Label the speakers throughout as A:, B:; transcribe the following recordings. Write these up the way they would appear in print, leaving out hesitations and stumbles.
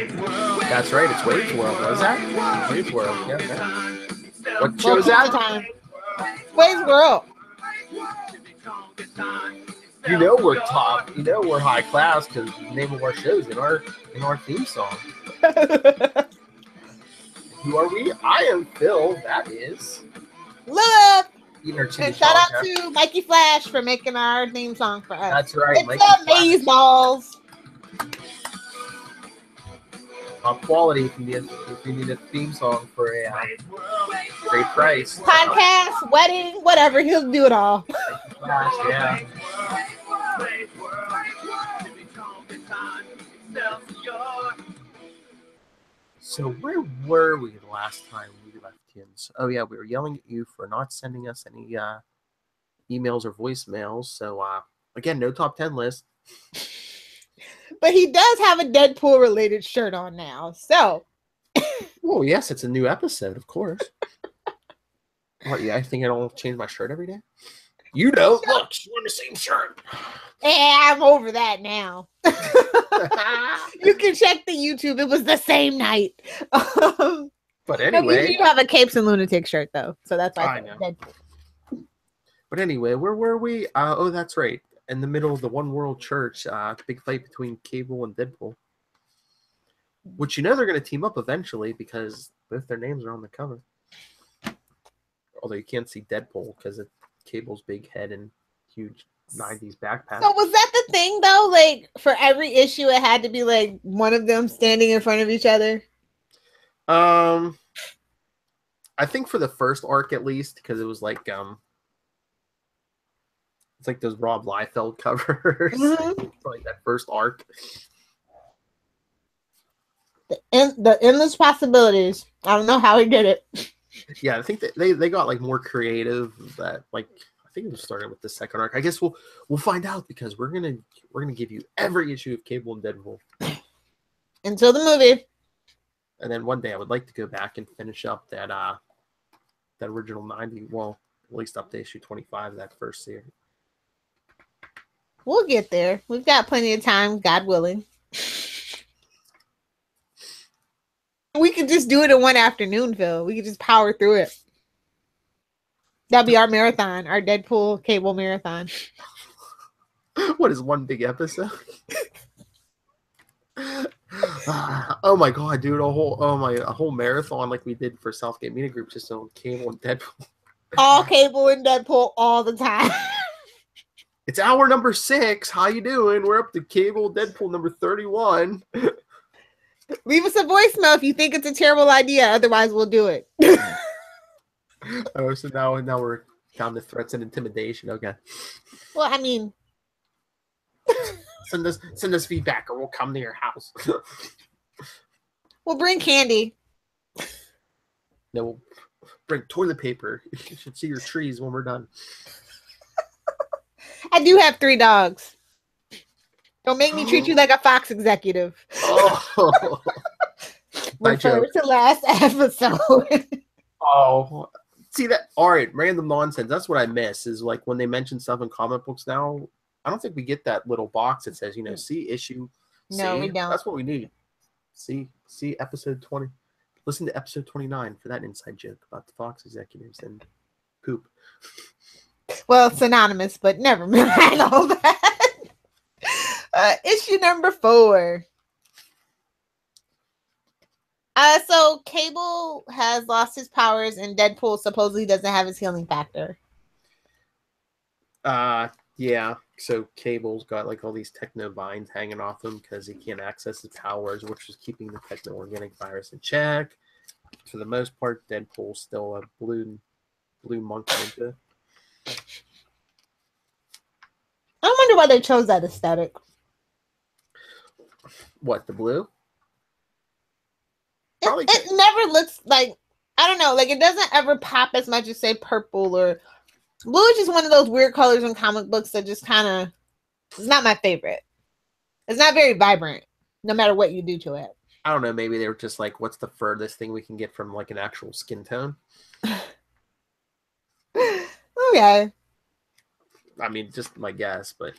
A: That's right. It's Wade's World. What is that? Wade's World. Yeah. Okay. What show is that?
B: Wade's World.
A: You know we're top. You know we're high class because the name of our shows in our theme song. Who are we? I am Phil. That is
B: Lilith.
A: And
B: shout out to Mikey Flash for making our theme song for us.
A: That's right.
B: It's Maze Balls.
A: Top quality if you need a theme song for a great price.
B: Podcast, wedding, whatever. He'll do it all.
A: Flash, yeah. So where were we the last time we left Kim's? Oh yeah, we were yelling at you for not sending us any emails or voicemails. So again, no top 10 list.
B: But he does have a Deadpool related shirt on now. So
A: oh yes, it's a new episode, of course. What, yeah, I think I don't change my shirt every day. You don't. Look, she's wearing the same shirt.
B: Yeah, I'm over that now. You can check the YouTube. It was the same night.
A: But anyway,
B: you have a Capes and Lunatics shirt though, so that's why
A: I know. But anyway, where were we? Oh, that's right. In the middle of the One World Church, big fight between Cable and Deadpool. Which you know they're going to team up eventually because both their names are on the cover. Although you can't see Deadpool because of Cable's big head and huge 90s backpack.
B: So was that the thing though? Like for every issue, it had to be like one of them standing in front of each other?
A: I think for the first arc at least, because it was like it's like those Rob Liefeld covers.
B: Mm-hmm.
A: Like that first arc.
B: The endless possibilities. I don't know how he did it.
A: Yeah, I think that they got like more creative. That like I think it was starting with the second arc. I guess we'll find out because we're gonna give you every issue of Cable and Deadpool
B: until the movie.
A: And then one day I would like to go back and finish up that original 90. Well, at least up to issue 25 of that first series.
B: We'll get there. We've got plenty of time, God willing. We could just do it in one afternoon, Phil. We could just power through it. That'll be our marathon, our Deadpool Cable marathon.
A: What is one big episode? Oh my god, dude! A whole marathon like we did for Southgate Media Group just on Cable and Deadpool.
B: All Cable and Deadpool all the time.
A: It's hour number 6. How you doing? We're up to Cable Deadpool number 31.
B: Leave us a voicemail if you think it's a terrible idea. Otherwise, we'll do it.
A: Oh, so now we're down to threats and intimidation. Okay.
B: Well, I mean,
A: send us feedback, or we'll come to your house.
B: We'll bring candy.
A: No, we'll bring toilet paper. You should see your trees when we're done.
B: I do have 3 dogs. Don't make me treat you like a Fox executive.
A: Oh.
B: Refer to last episode.
A: Oh, see that? All right, random nonsense. That's what I miss. Is like when they mention stuff in comic books now. I don't think we get that little box that says, see issue.
B: No, we don't.
A: That's what we need. See episode 20. Listen to episode 29 for that inside joke about the Fox executives and poop.
B: Well, synonymous, but never mind all that. Issue number 4. So Cable has lost his powers, and Deadpool supposedly doesn't have his healing factor.
A: Yeah. So Cable's got like all these techno vines hanging off him because he can't access his powers, which is keeping the techno-organic virus in check. For the most part, Deadpool's still a blue monk ninja.
B: I wonder why they chose that aesthetic.
A: What, the blue?
B: It never looks like, I don't know, like it doesn't ever pop as much as say purple or blue. Is just one of those weird colors in comic books that just kind of, it's not my favorite. It's not very vibrant, no matter what you do to it.
A: I don't know, maybe they were just like, what's the furthest thing we can get from like an actual skin tone?
B: Okay.
A: I mean, just my guess, but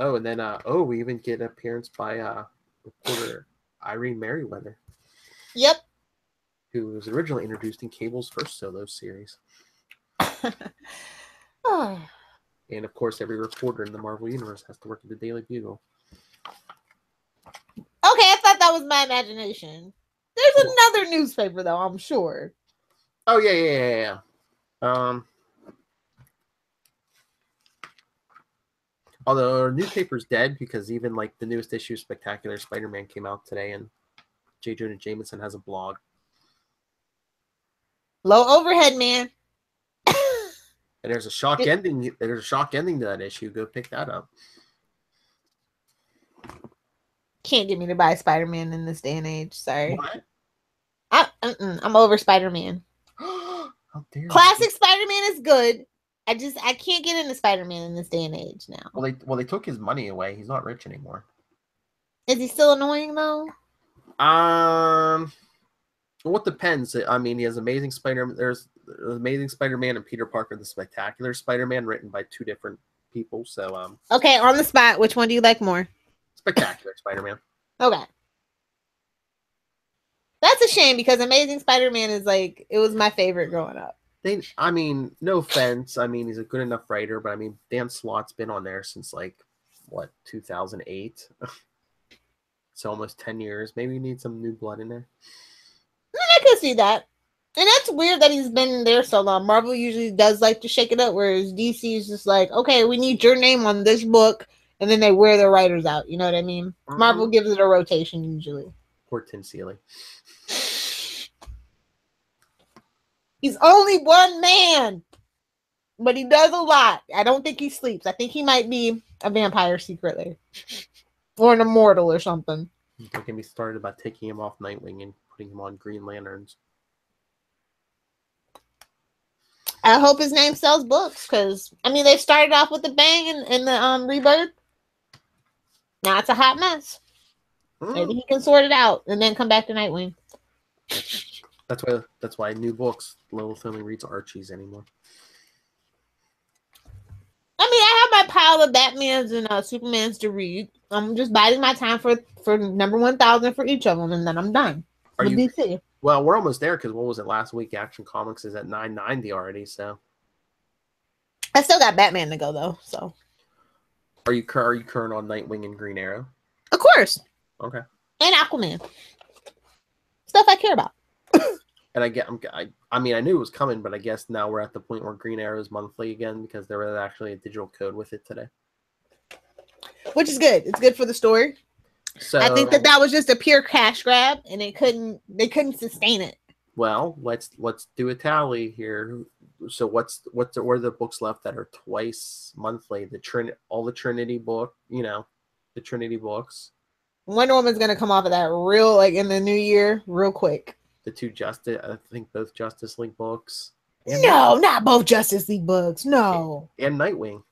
A: Oh, and then we even get an appearance by reporter Irene Merriweather.
B: Yep.
A: Who was originally introduced in Cable's first solo series. And of course, every reporter in the Marvel Universe has to work at the Daily Bugle.
B: Okay, I thought that was my imagination. There's another newspaper, though, I'm sure.
A: Oh, yeah. Although our newspaper's dead because even like the newest issue of Spectacular Spider-Man came out today, and J. Jonah Jameson has a blog.
B: Low overhead, man.
A: And there's a shock ending. There's a shock ending to that issue. Go pick that up.
B: Can't get me to buy Spider-Man in this day and age. Sorry.
A: What?
B: I'm over Spider-Man.
A: How dare
B: Classic
A: you?
B: Spider-Man is good. I can't get into Spider-Man in this day and age now.
A: Well, they took his money away. He's not rich anymore.
B: Is he still annoying though?
A: Well, it depends. I mean, he has Amazing Spider-Man. There's Amazing Spider-Man and Peter Parker, the Spectacular Spider-Man, written by two different people. So,
B: okay, on the spot, which one do you like more?
A: Spectacular Spider-Man.
B: Okay. That's a shame because Amazing Spider-Man is like, it was my favorite growing up.
A: I mean, no offense. I mean, he's a good enough writer, but I mean, Dan Slott's been on there since like, 2008? So almost 10 years. Maybe you need some new blood in there.
B: I can see that. And that's weird that he's been there so long. Marvel usually does like to shake it up, whereas DC is just like, okay, we need your name on this book, and then they wear their writers out. You know what I mean? Mm-hmm. Marvel gives it a rotation usually.
A: Poor Tim Seeley.
B: He's only one man, but he does a lot. I don't think he sleeps. I think he might be a vampire secretly, or an immortal or something.
A: Don't get me started about taking him off Nightwing and putting him on Green Lanterns.
B: I hope his name sells books because I mean they started off with a bang in the Rebirth. Now it's a hot mess. Maybe he can sort it out and then come back to Nightwing.
A: That's why new books. Lilith only reads Archie's anymore.
B: I mean, I have my pile of Batmans and Supermans to read. I'm just biding my time for number 1,000 for each of them, and then I'm done.
A: Are you? DC. Well, we're almost there because what was it last week? Action Comics is at 990 already. So
B: I still got Batman to go though. So
A: are you current on Nightwing and Green Arrow?
B: Of course.
A: Okay.
B: And Aquaman. Stuff I care about.
A: And I mean, I knew it was coming, but I guess now we're at the point where Green Arrow is monthly again because there was actually a digital code with it today.
B: Which is good. It's good for the story.
A: So
B: I think that was just a pure cash grab, and they couldn't sustain it.
A: Well, let's do a tally here. So what are the books left that are twice monthly? The Trinity book, the Trinity books.
B: Wonder Woman's gonna come off of that real like in the new year, real quick.
A: The two both Justice League books.
B: No, not both Justice League books. No.
A: And Nightwing.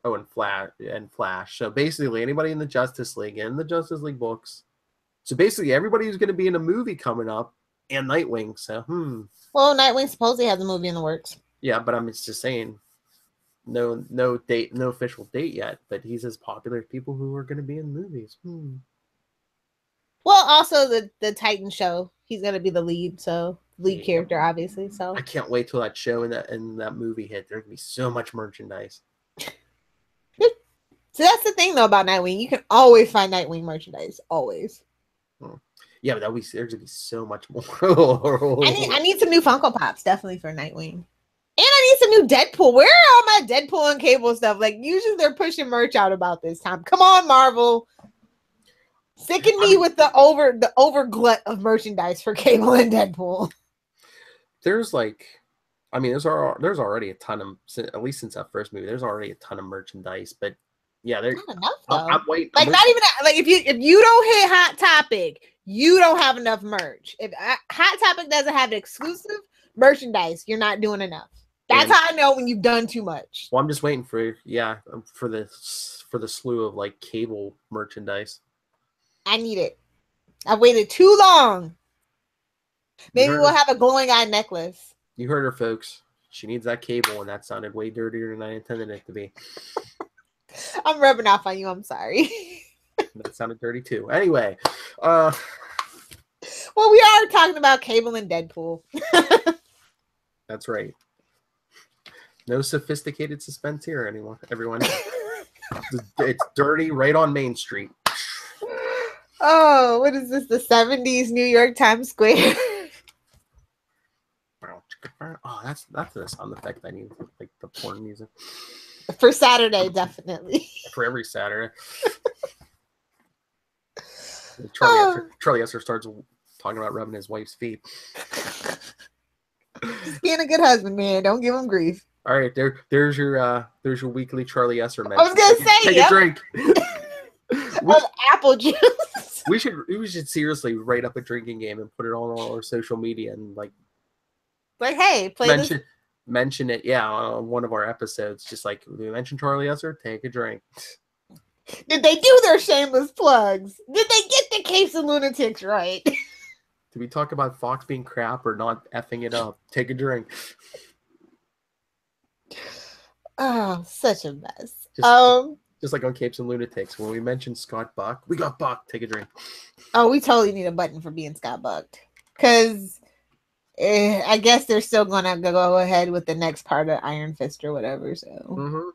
A: Oh, and Flash. So basically, anybody in the Justice League and the Justice League books. So basically, everybody who's going to be in a movie coming up, and Nightwing. So,
B: Well, Nightwing supposedly has a movie in the works.
A: Yeah, but I'm just saying, no date, no official date yet. But he's as popular as people who are going to be in movies.
B: Well, also the Titan show, he's going to be the lead character, obviously. So
A: I can't wait till that show and that movie hit. There's going to be so much merchandise.
B: So that's the thing though about Nightwing. You can always find Nightwing merchandise. Always.
A: Yeah, but there's gonna be so much more.
B: I need some new Funko Pops, definitely for Nightwing. And I need some new Deadpool. Where are all my Deadpool and Cable stuff? Like usually they're pushing merch out about this time. Come on, Marvel. Sicken me with the over glut of merchandise for Cable and Deadpool.
A: There's already a ton of, at least since that first movie, there's already a ton of merchandise, but yeah, there's
B: not enough though.
A: I'm waiting.
B: Not even like if you don't hit Hot Topic, you don't have enough merch. If Hot Topic doesn't have exclusive merchandise, you're not doing enough. That's how I know when you've done too much.
A: Well, I'm just waiting for the slew of like Cable merchandise.
B: I need it. I've waited too long. Maybe we'll have a glowing eye necklace.
A: You heard her, folks. She needs that Cable, and that sounded way dirtier than I intended it to be.
B: I'm rubbing off on you. I'm sorry.
A: That sounded dirty too. Anyway,
B: well, we are talking about Cable and Deadpool.
A: That's right. No sophisticated suspense here, everyone. It's dirty right on Main Street.
B: Oh, what is this? The 70s New York Times Square.
A: Oh, that's the sound effect I need, like the porn music.
B: For Saturday, definitely.
A: For every Saturday. Charlie Esser starts talking about rubbing his wife's feet.
B: Just being a good husband, man. Don't give him grief.
A: All right, there's your weekly Charlie Esser mention.
B: I was gonna say,
A: take a drink.
B: Of apple juice.
A: We should seriously write up a drinking game and put it on all our social media and like
B: hey, play
A: mention it. Yeah, on one of our episodes. Just like we mentioned Charlie Esser, take a drink.
B: Did they do their shameless plugs? Did they get the Capes and Lunatics right?
A: Did we talk about Fox being crap or not effing it up? Take a drink.
B: Oh, such a mess.
A: Just like on Capes and Lunatics, when we mentioned Scott Buck, we got Buck. Take a drink.
B: Oh, we totally need a button for being Scott Bucked. Because I guess they're still going to go ahead with the next part of Iron Fist or whatever. So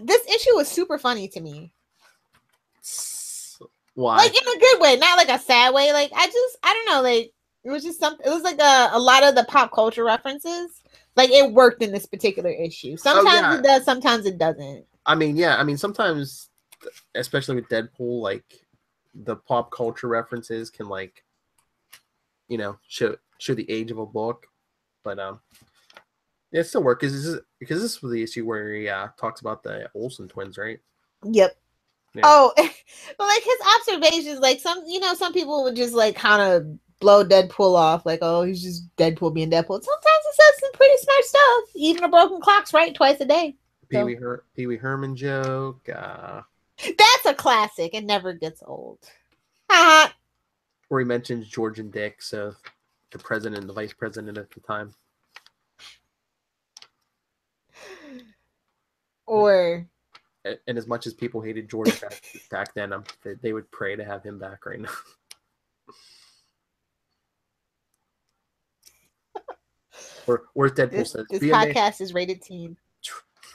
B: this issue was super funny to me.
A: Why?
B: Like in a good way, not like a sad way. Like I don't know. Like it was just something. It was like a lot of the pop culture references. Like it worked in this particular issue. Sometimes it does, sometimes it doesn't.
A: I mean, sometimes, especially with Deadpool, like the pop culture references can like, show the age of a book, but it still works because this was the issue where he talks about the Olsen twins, right?
B: Yep. Yeah. Oh, but like his observations, like some people would just like kind of blow Deadpool off, like, oh, he's just Deadpool being Deadpool. Sometimes he says some pretty smart stuff. Even a broken clock's right twice a day.
A: Pee Wee Herman joke.
B: That's a classic. It never gets old.
A: Where he mentions George and Dick, so the president and the vice president at the time.
B: Or...
A: And as much as people hated George back then, they would pray to have him back right now. Or Deadpool says,
B: this podcast is rated teen.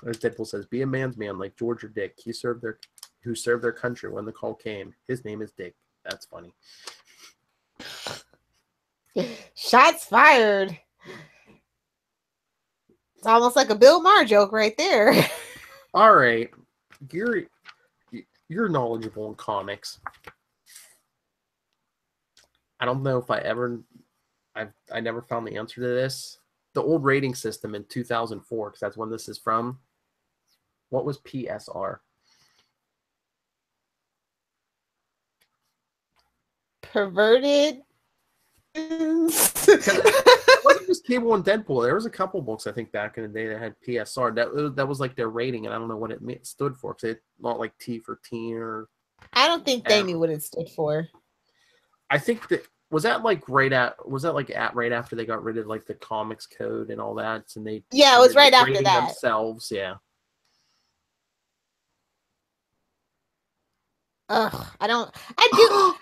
A: Or Deadpool says, be a man's man like George or Dick. Who served their country when the call came. His name is Dick. That's funny.
B: Shots fired. It's almost like a Bill Maher joke right there.
A: All right. You're knowledgeable in comics. I don't know if I never found the answer to this. The old rating system in 2004, because that's when this is from. What was PSR?
B: Perverted.
A: It wasn't just Cable and Deadpool. There was a couple books I think back in the day that had PSR. That was like their rating, and I don't know what it stood for. Because it's not like T for teen or.
B: I don't think they knew what it stood for.
A: I think that was that like right after they got rid of like the comics code and all that, and they
B: it was right after that
A: themselves. Yeah.
B: Ugh, I do.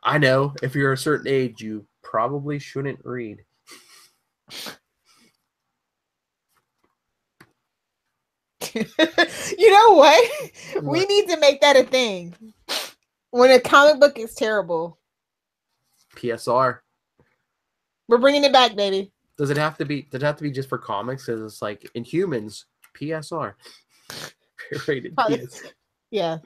A: I know. If you're a certain age, you probably shouldn't read.
B: You know what? We need to make that a thing. When a comic book is terrible.
A: PSR.
B: We're bringing it back, baby.
A: Does it have to be just for comics? Because it's like in humans, PSR. Rated PSR.
B: Yeah.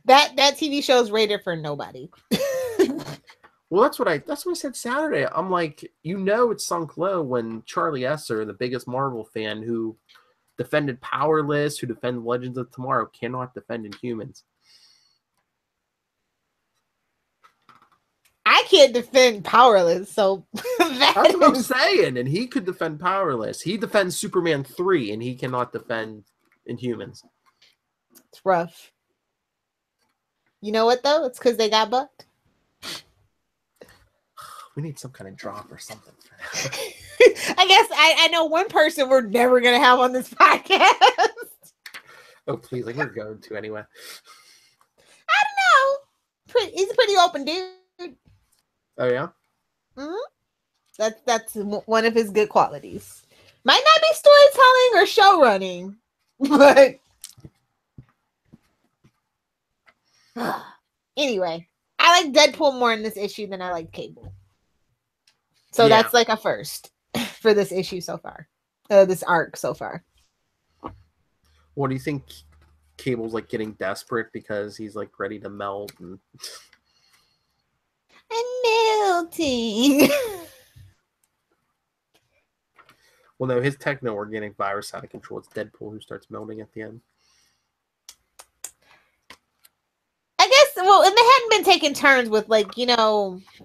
B: That TV show is rated for nobody.
A: Well, that's what I said Saturday. I'm like, it's sunk low when Charlie Esser, the biggest Marvel fan who defended Powerless, who defended Legends of Tomorrow, cannot defend Inhumans.
B: I can't defend Powerless, so
A: that's what I'm saying. And he could defend Powerless. He defends Superman 3, and he cannot defend Inhumans.
B: It's rough. You know what though? It's because they got bucked.
A: We need some kind of drop or something.
B: I guess I know one person we're never gonna have on this podcast.
A: Oh please, like we're going to anyway.
B: I don't know. He's a pretty open dude.
A: Oh yeah.
B: That's one of his good qualities. Might not be storytelling or show running, but anyway, I like Deadpool more in this issue than I like Cable. So that's like a first for this issue so far. This arc so far.
A: What do you think? Cable's like getting desperate because he's like ready to melt and
B: melting.
A: Well, no, his techno-organic virus out of control. It's Deadpool who starts melting at the end.
B: I guess, well, and they hadn't been taking turns with, like,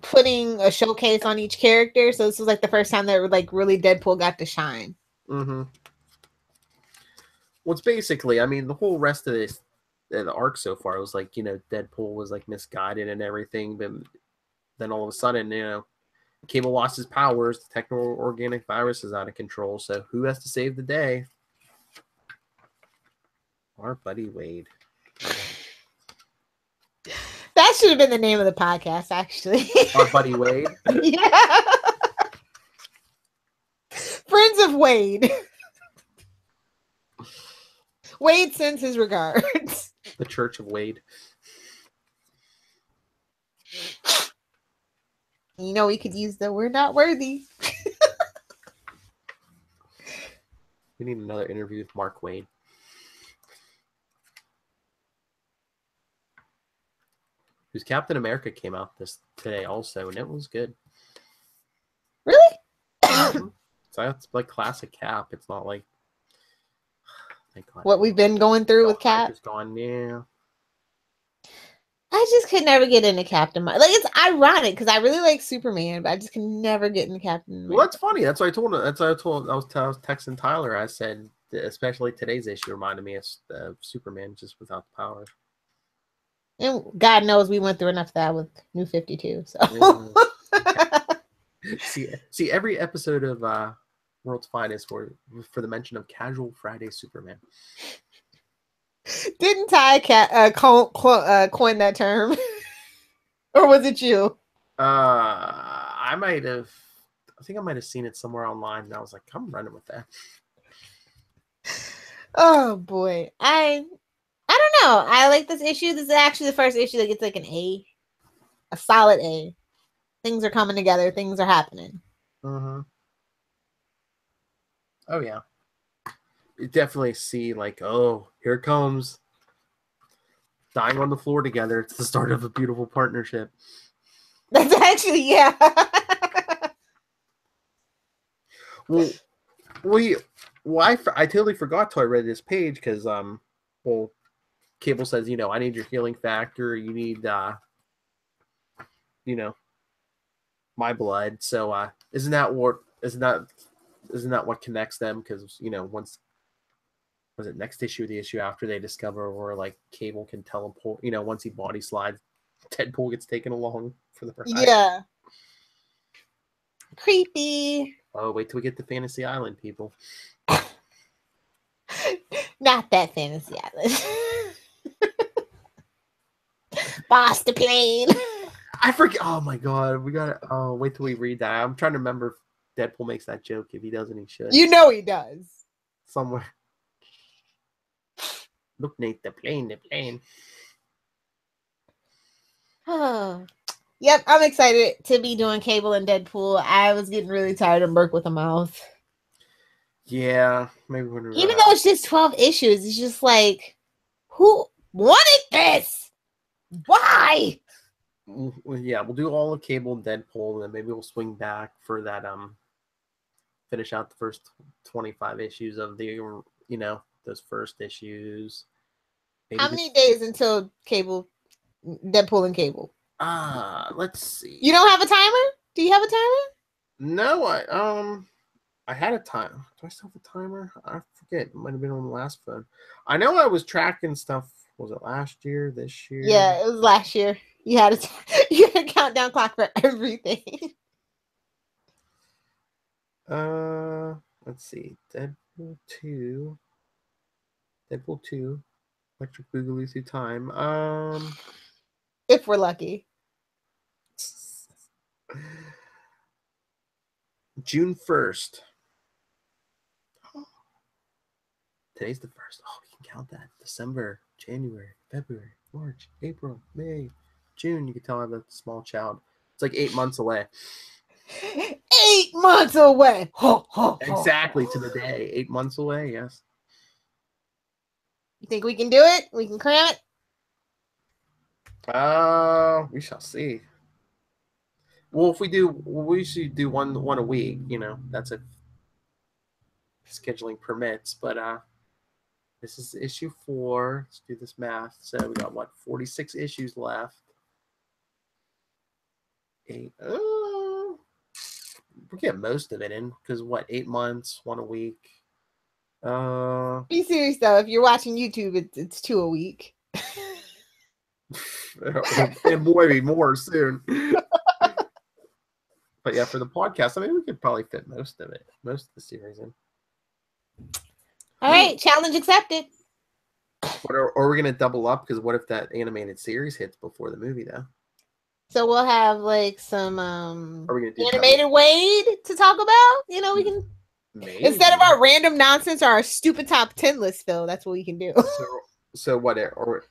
B: putting a showcase on each character. So this was, like, the first time that, like, really Deadpool got to shine.
A: Mm-hmm. Well, it's basically, I mean, the whole rest of this, the arc so far was, like, Deadpool was, like, misguided and everything. But then all of a sudden, Cable lost his powers. The techno-organic virus is out of control. So who has to save the day? Our buddy Wade.
B: That should have been the name of the podcast, actually.
A: Our buddy Wade?
B: Yeah. Friends of Wade. Wade sends his regards.
A: The Church of Wade.
B: We could use the "we're not worthy."
A: We need another interview with Mark Wade. Whose Captain America came out today also, and it was good.
B: Really?
A: So that's like classic Cap. It's not like
B: what we've been going through with Cap.
A: Just gone, yeah.
B: I just could never get into Captain America. Like, it's ironic because I really like Superman, but I just can never get into Captain America.
A: Well, that's funny. That's what I told him. That's what I told. I was texting Tyler. I said, especially today's issue reminded me of Superman just without the power.
B: And God knows we went through enough of that with New 52. So
A: see every episode of World's Finest for the mention of Casual Friday Superman.
B: Didn't Ty coin that term? Or was it you?
A: I think I might have seen it somewhere online, and I was like, I'm running with that.
B: Oh boy. I don't know. I like this issue. This is actually the first issue that gets like an A. A solid A. Things are coming together. Things are happening.
A: Mm-hmm. Oh, yeah. You definitely see, like, oh, here it comes. Dying on the floor together. It's the start of a beautiful partnership.
B: That's actually, yeah.
A: I totally forgot till I read this page because, Cable says, I need your healing factor. You need, my blood. So, isn't that what connects them? Because, once, was it next issue or the issue after, they discover where, like, Cable can teleport, once he body slides, Deadpool gets taken along for the ride.
B: Yeah. Creepy.
A: Oh, wait till we get to Fantasy Island, people.
B: Not that Fantasy Island. Boss the plane.
A: I forget. Oh my god, we got. Oh, wait till we read that. I'm trying to remember if Deadpool makes that joke. If he doesn't, he should.
B: You know he does.
A: Somewhere. Look, Nate, the plane.
B: Oh. Yep, I'm excited to be doing Cable and Deadpool. I was getting really tired of Merc with a mouth.
A: Yeah, maybe when
B: even though it's just 12 issues, it's just like, who wanted this? Why?
A: Yeah, we'll do all of Cable and Deadpool, and then maybe we'll swing back for that. Finish out the first 25 issues of the those first issues. Maybe
B: how many days until Deadpool and Cable?
A: Let's see.
B: You don't have a timer? Do you have a timer?
A: No, I had a time. Do I still have a timer? I forget. It might have been on the last phone. I know I was tracking stuff. Was it last year? This year?
B: Yeah, it was last year. You had a countdown clock for everything.
A: Let's see. Deadpool 2. Deadpool 2. Electric Boogaloo Through Time.
B: If we're lucky.
A: June 1st. Today's the 1st. Oh, we can count that. December, January, February, March, April, May, June. You can tell I have a small child. It's like 8 months away.
B: 8 months away. Ho, ho, ho.
A: Exactly to the day. 8 months away, yes.
B: You think we can do it? We can cram it?
A: We shall see. Well, if we do, we should do one a week. You know, that's if scheduling permits. But this is issue 4. Let's do this math. So we got 46 issues left. 8. We'll get most of it in because 8 months, 1 a week.
B: Be serious though. If you're watching YouTube, it's 2 a week.
A: And maybe more soon. But yeah, for the podcast, I mean, we could probably fit most of it, most of the series in.
B: All right, challenge accepted.
A: But are we going to double up? Because what if that animated series hits before the movie, though?
B: So we'll have like some
A: Are we gonna do
B: animated Wade to talk about. You know, we can instead of our random nonsense or our stupid top 10 list, Phil. That's what we can do.
A: So what? Or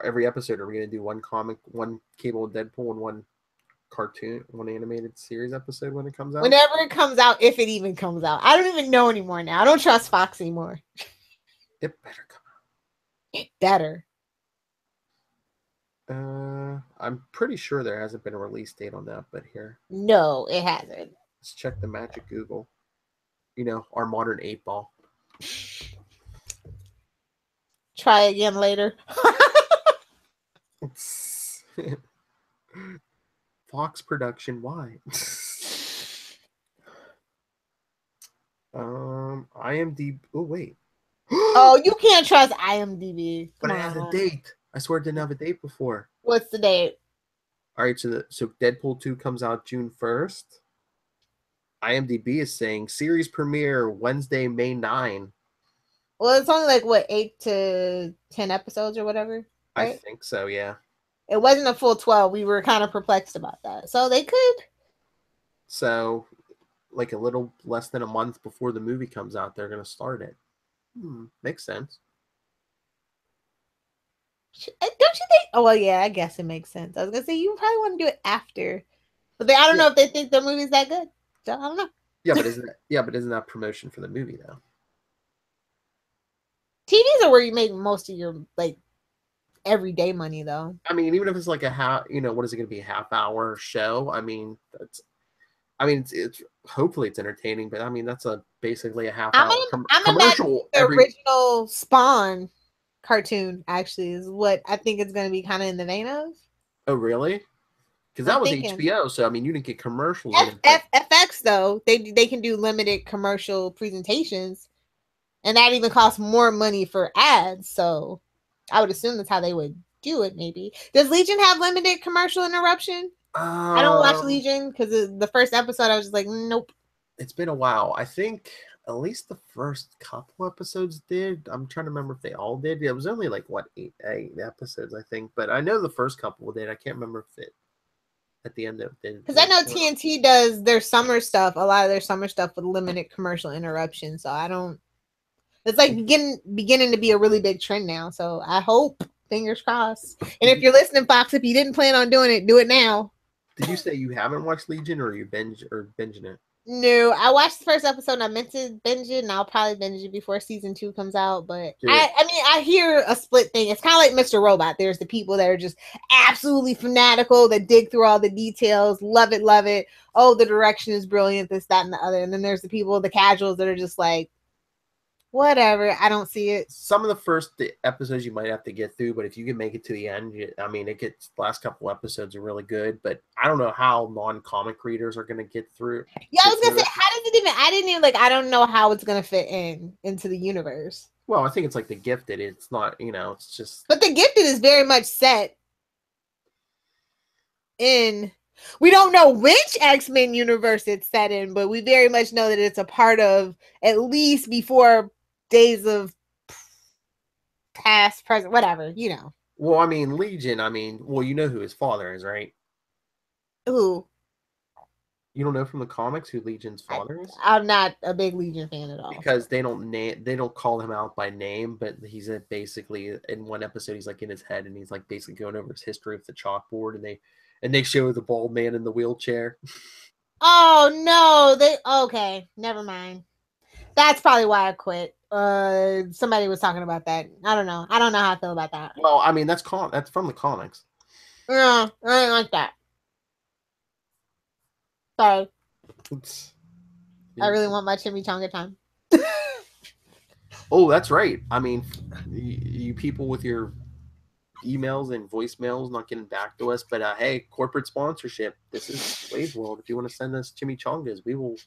A: every episode, are we going to do one comic, one Cable and Deadpool, and one cartoon, one animated series episode when it comes out?
B: Whenever it comes out, if it even comes out. I don't even know anymore now. I don't trust Fox anymore.
A: It better come out.
B: It better.
A: I'm pretty sure there hasn't been a release date on that, but here.
B: No, it hasn't.
A: Let's check the magic Google. You know, our modern 8-ball.
B: Try again later.
A: Fox production, why? IMDb. Oh wait.
B: Oh, you can't trust IMDb.
A: But it has a date. I swear it didn't have a date before.
B: What's the date?
A: All right, so Deadpool 2 comes out June 1st. IMDb is saying series premiere Wednesday, May 9.
B: Well, it's only like 8 to 10 episodes or whatever. Right?
A: I think so, yeah.
B: It wasn't a full 12. We were kind of perplexed about that. So they could.
A: So, like a little less than a month before the movie comes out, they're going to start it. Makes sense.
B: Don't you think? Oh, well, yeah, I guess it makes sense. I was going to say, you probably want to do it after. But I don't know if they think the movie's that good. So, I don't know.
A: Yeah, but isn't that promotion for the movie, though?
B: TVs are where you make most of your, like, everyday money, though.
A: I mean, even if it's like a half, what is it going to be, a half-hour show? I mean, it's hopefully it's entertaining, but I mean, that's basically a half-hour commercial.
B: The original Spawn cartoon actually is what I think it's going to be kind of in the vein of.
A: Oh, really? Because that was HBO, so I mean, you didn't get commercials.
B: FX though, they can do limited commercial presentations, and that even costs more money for ads. So I would assume that's how they would do it. Maybe does Legion have limited commercial interruption? I don't watch Legion because the first episode I was just like, nope.
A: It's been a while. I think at least the first couple episodes did. I'm trying to remember if they all did. It was only like 8 episodes, I think. But I know the first couple did. I can't remember if it at the end of it.
B: Because I know TNT does their summer stuff, a lot of their summer stuff with limited commercial interruption. So I don't. It's like beginning to be a really big trend now. So I hope, fingers crossed. And if you're listening, Fox, if you didn't plan on doing it, do it now.
A: Did you say you haven't watched Legion, or you binging it?
B: No, I watched the first episode and I meant to binge it, and I'll probably binge it before season 2 comes out. But I mean, I hear a split thing. It's kind of like Mr. Robot. There's the people that are just absolutely fanatical, that dig through all the details, love it. Oh, the direction is brilliant, this, that, and the other. And then there's the people, the casuals, that are just like, whatever, I don't see it.
A: Some of the first episodes you might have to get through, but if you can make it to the end, the last couple episodes are really good. But I don't know how non-comic readers are going to get through.
B: Yeah, I was going to say, how does it even? I don't know how it's going to fit into the universe.
A: Well, I think it's like The Gifted. It's not, it's just.
B: But The Gifted is very much set in. We don't know which X-Men universe it's set in, but we very much know that it's a part of, at least before Days of Past, Present, whatever, you know.
A: Well, I mean, Legion, well, you know who his father is, right?
B: Who?
A: You don't know from the comics who Legion's father is?
B: I'm not a big Legion fan at all.
A: Because they don't call him out by name, but he's basically in one episode he's like in his head and he's like basically going over his history of the chalkboard, and they show the bald man in the wheelchair.
B: Oh no, okay, never mind. That's probably why I quit. Somebody was talking about that. I don't know how I feel about that.
A: Well, I mean that's from the comics.
B: Yeah, I ain't like that. Sorry. I really want my chimichanga time.
A: Oh, that's right. I mean, you people with your emails and voicemails not getting back to us, but hey, corporate sponsorship. This is Wade's World. If you want to send us chimichangas, we will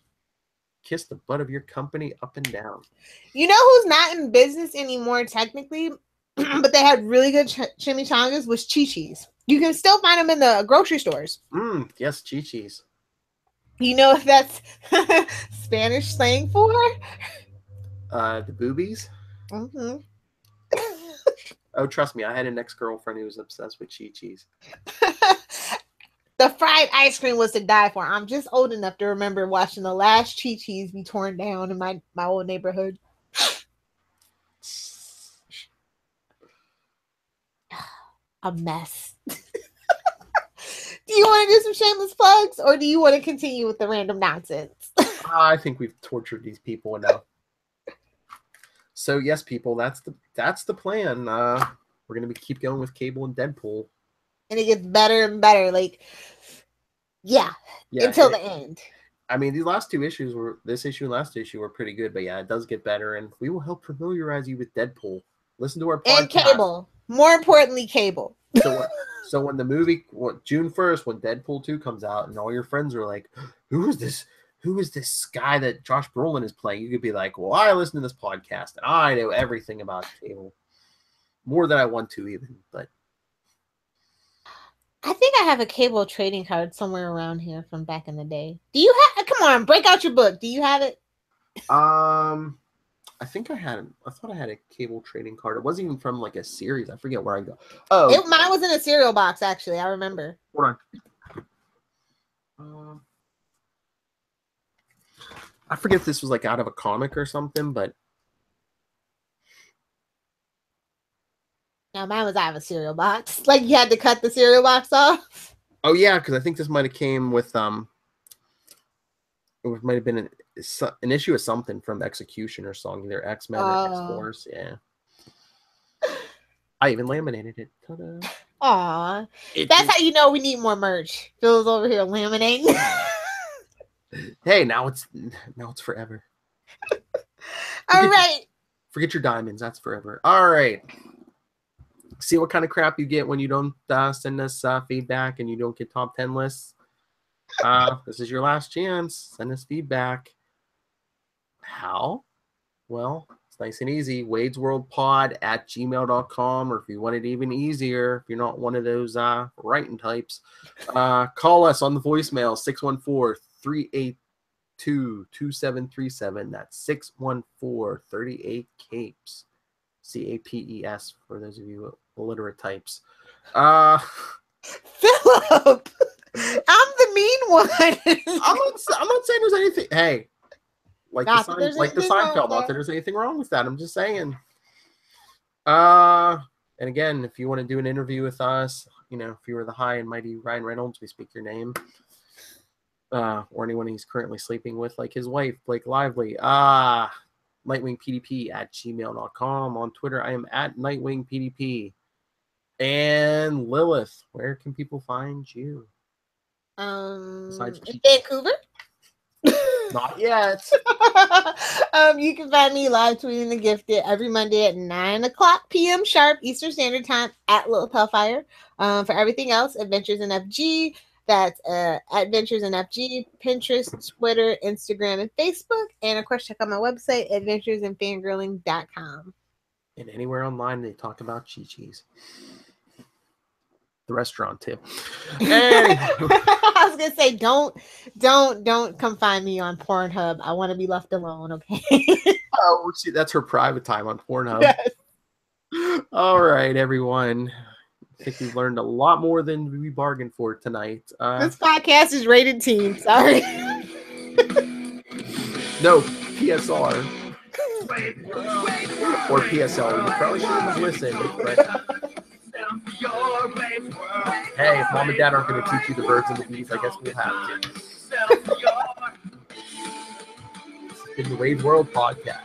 A: kiss the butt of your company up and down.
B: You know who's not in business anymore technically, but they had really good chimichangas, was Chi-Chi's. You can still find them in the grocery stores.
A: Yes, Chi-Chi's.
B: You know if that's Spanish slang for?
A: The boobies?
B: Mm-hmm.
A: Oh, trust me, I had an ex-girlfriend who was obsessed with Chi-Chi's.
B: The fried ice cream was to die for. I'm just old enough to remember watching the last Chi-Chi's be torn down in my old neighborhood. A mess. Do you want to do some shameless plugs, or do you want to continue with the random nonsense?
A: I think we've tortured these people enough. So yes, people, that's the plan. We're gonna keep going with Cable and Deadpool,
B: and it gets better and better. Like, yeah until the end.
A: I mean, these last two issues this issue and last issue were pretty good, but yeah, it does get better, and we will help familiarize you with Deadpool. Listen to our podcast.
B: And Cable. More importantly, Cable.
A: So when the movie, June 1st, when Deadpool 2 comes out, and all your friends are like, who is this guy that Josh Brolin is playing? You could be like, well, I listen to this podcast, and I know everything about Cable. More than I want to even, but.
B: I think I have a Cable trading card somewhere around here from back in the day. Do you have, come on, break out your book. Do you have it?
A: I think I thought I had a Cable trading card. It wasn't even from like a series. I forget where I go.
B: Mine was in a cereal box, actually. I remember.
A: Hold on. I forget if this was like out of a comic or something, but.
B: No, mine was out of a cereal box. Like you had to cut the cereal box off.
A: Oh yeah, because I think this might have came with it might have been an issue of something from Execution or something, either X-Men or X-Force. Yeah. I even laminated it. Ta-da.
B: Aw. That's how you know we need more merch. Phil's over here laminating.
A: Hey, now it's forever.
B: All right.
A: Forget your diamonds. That's forever. All right. See what kind of crap you get when you don't send us feedback and you don't get top 10 lists. This is your last chance. Send us feedback. How? Well, it's nice and easy. wadesworldpod@gmail.com, or if you want it even easier, if you're not one of those writing types, call us on the voicemail 614-382-2737. That's 614-38-CAPES. CAPES for those of you illiterate types.
B: Philip, I'm the mean one.
A: I'm not saying there's anything. Hey, like the Seinfeld, not that there's anything wrong with that. I'm just saying. And again, if you want to do an interview with us, if you were the high and mighty Ryan Reynolds, we speak your name. Or anyone he's currently sleeping with, like his wife, Blake Lively. NightwingPDP@gmail.com. On Twitter, I am @NightwingPDP. And Lilith, where can people find you?
B: In Vancouver?
A: Not yet.
B: You can find me live tweeting The Gifted every Monday at 9:00 p.m. sharp Eastern Standard Time @Lilth Hellfire. For everything else, Adventures in FG. That's Adventures in FG, Pinterest, Twitter, Instagram, and Facebook. And of course, check out my website, adventuresinfangirling.com.
A: And anywhere online they talk about Chi-Chi's. The restaurant too. Anyway.
B: I was gonna say, don't come find me on Pornhub. I want to be left alone, okay?
A: Oh, see, that's her private time on Pornhub.
B: Yes.
A: All right, everyone. I think we've learned a lot more than we bargained for tonight.
B: This podcast is rated teen. Sorry.
A: No, PSR. Or PSL. You probably shouldn't have listened, but hey, if mom and dad aren't going to teach you the birds and the bees, I guess we'll have to. In the Wade World Podcast.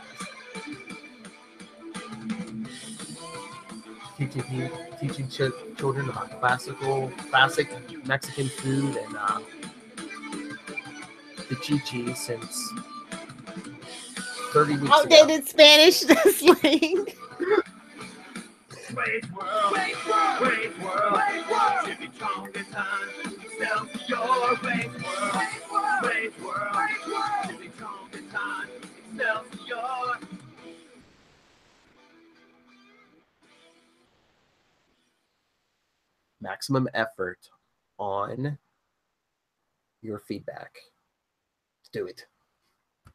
A: Teaching children about classic Mexican food and the chichi since 30 weeks
B: outdated
A: ago.
B: Spanish slang.
C: Wade World, Wade World, Jimmy Chong and time. Self your Wade World, Wade World, Jimmy Chong and time. Self your.
A: Maximum effort on your feedback. Let's do it.